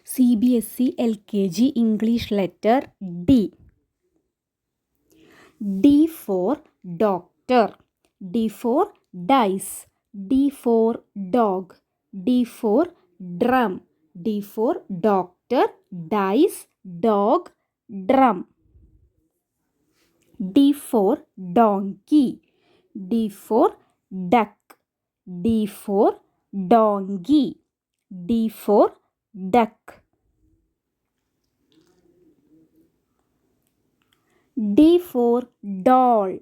CBSE LKG English letter D. D for doctor. D for dice. D for dog. D for drum. D for doctor, dice, dog, drum. D for donkey. D for duck. D for donkey. D for duck. D for doll.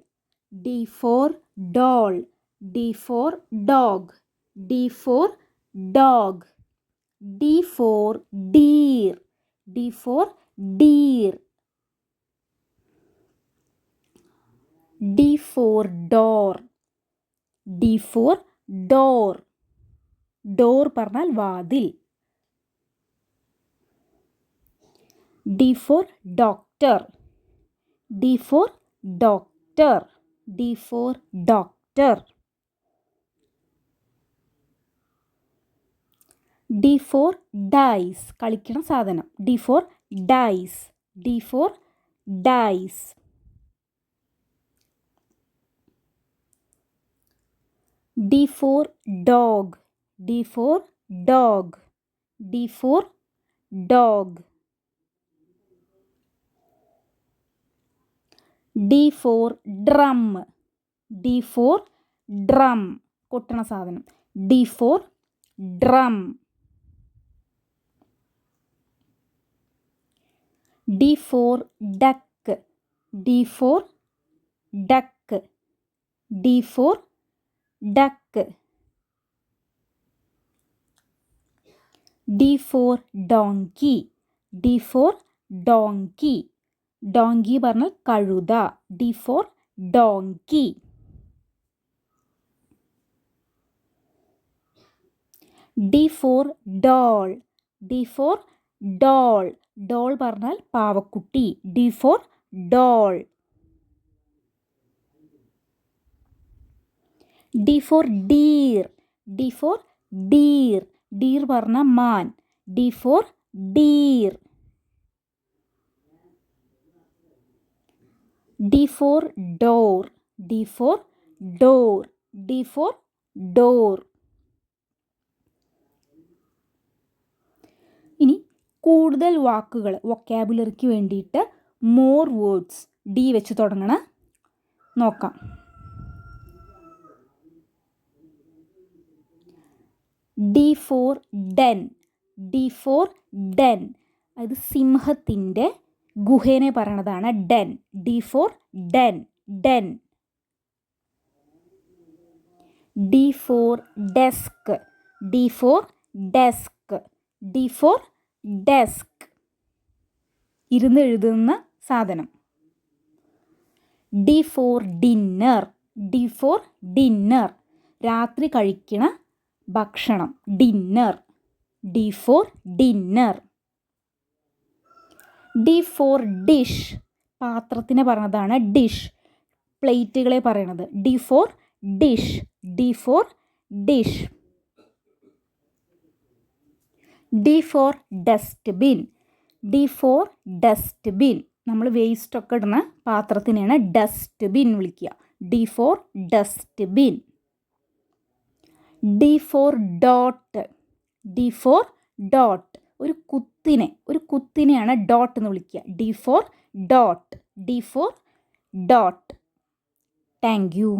D for doll. D for dog. D for dog. D for deer. D for deer. D for door. D for door. Door പറഞ്ഞാൽ വാതിൽ. D for doctor. D for doctor. D for doctor. D for dice. കളിക്കണ സാധനം. D for dice. D for dice. D for dog. D for dog. D for dog. D for drum. D for drum. കൊട്ടണ സാധനം. D for drum. D for duck. D for duck. D for duck. D for donkey. D for donkey. Donkey പറഞ്ഞാൽ കഴുത. D for donkey. D for doll. D for doll. Doll പറഞ്ഞാൽ പാവക്കുട്ടി. D for doll. D for deer. D for deer. Deer പറഞ്ഞാൽ മാൻ. D for deer. D for door. D for door. D for door. ഇനി കൂടുതൽ വാക്കുകൾ വൊക്കാബുലറിക്ക് വേണ്ടിയിട്ട് more words D വെച്ച് തുടങ്ങണ നോക്കാം. D for den. D for den. അത് സിംഹത്തിൻ്റെ ഗുഹേനെ പറയണതാണ് den. D for den. Den. D for desk. D for desk. D for desk. ഇരുന്ന് എഴുതുന്ന സാധനം. D for dinner. D for dinner. രാത്രി കഴിക്കണ ഭക്ഷണം. Dinner. D for dinner. D for dish. പാത്രത്തിനെ പറഞ്ഞതാണ് dish. പ്ലേറ്റുകളെ പറയണത്. D for dish. D for dish. D for dustbin. D for dustbin. നമ്മൾ waste ഒക്കെ ഇടുന്ന പാത്രത്തിനെയാണ് ഡസ്റ്റ്ബിൻ വിളിക്കുക. D for dustbin. D for dot. D for dot. ഒരു കുത്തിനെയാണ് dot എന്ന് വിളിക്കുക. D for dot. D for dot. Thank you.